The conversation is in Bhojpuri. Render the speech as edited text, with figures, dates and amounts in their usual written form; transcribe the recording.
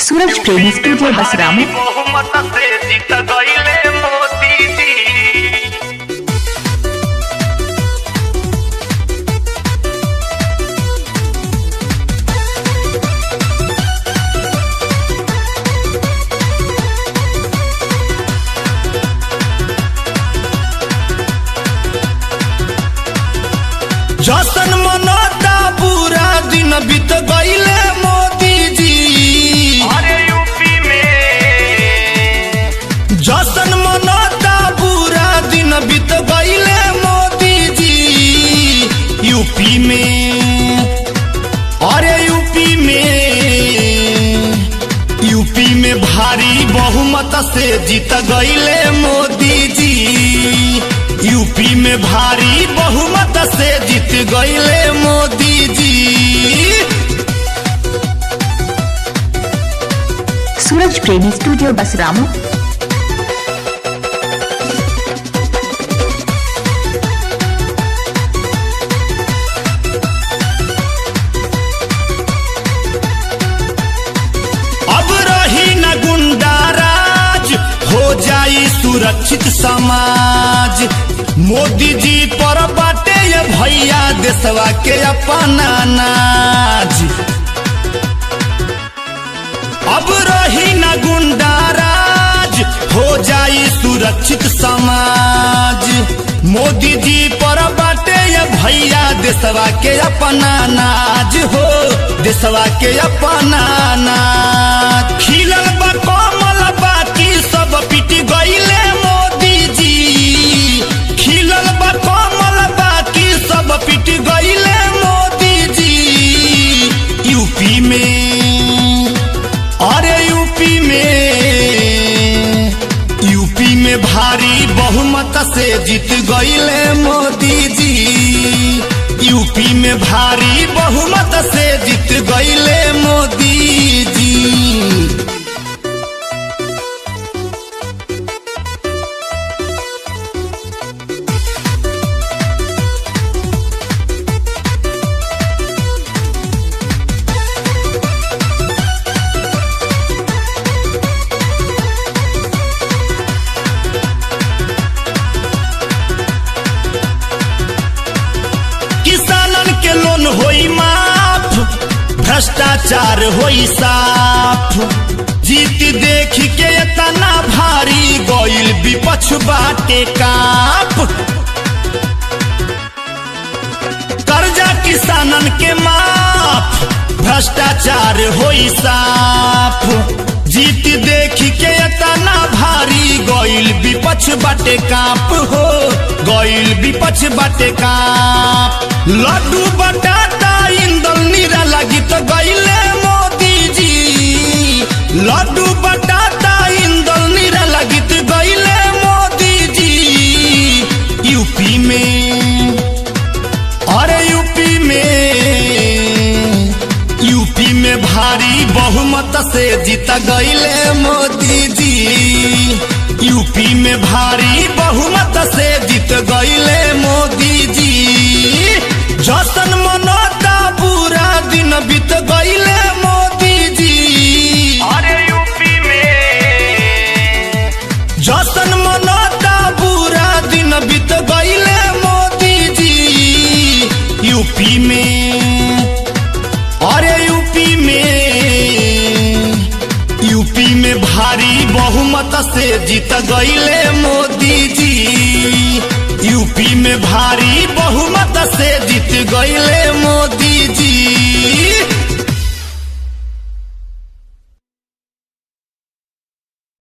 सूरज प्रेमी स्टूडियो बसराम। बहुमत से जीत गईले मोदी जी। जशन मनता पूरा दिन बीत गईले मोदी जी। अरे यूपी में जशन मनता पूरा दिन बीत गईले मोदी जी। यूपी में अरे यूपी में भारी बहुमत से जीत गईले मोदी जी। यूपी में भारी बहुमत से जीत गईले मोदी जी। सूरज प्रेमी स्टूडियो बसराम। अब रही न गुंडा राज, हो जाई सुरक्षित समाज। मोदी जी पर बाटे ये भैया देशवा के अपना नाज। अब रही न गुंडा राज, हो जाई सुरक्षित समाज। मोदी जी पर बाटे ये भैया देशवा के अपना नाज हो, देशवा के अपना नाज। खिलल बा कमल बाकी सब पिट गईले मोदी जी। खिलल बा कमल बाकी सब पिट गईले मोदी जी। यूपी में अरे यूपी में भारी बहुमत से जीत गईले मोदी जी। यूपी में भारी बहुमत से जीत गईले मोदी जी। किसानन के लोन होई माफ, भ्रष्टाचार होई साफ। जीत देख के इतना भारी गईल विपक्ष बाटे काप। कर्जा किसानन के माफ, भ्रष्टाचार होई साफ। जीत देख के इतना भारी गईल विपक्ष बाटे काप हो, गईल विपक्ष बाटे काप। लड्डू बटाटा इंदल नीरा लगी तो गईले मोदी जी। लड्डू बटाटा इंदल नीरा लगी तो गईले मोदी जी। यूपी में अरे यूपी में भारी बहुमत से जीत गईले मोदी जी। यूपी में भारी बहुमत से जीत गईले मोदी जी। जशन मनता पूरा दिन बीत गईले मोदी जी। अरे यूपी में जशन मनता पूरा दिन बीत गईले मोदी जी। यूपी में अरे यूपी में भारी बहुमत से जीत गईले मोदी जी। यूपी में भारी बहुमत से जीत गईले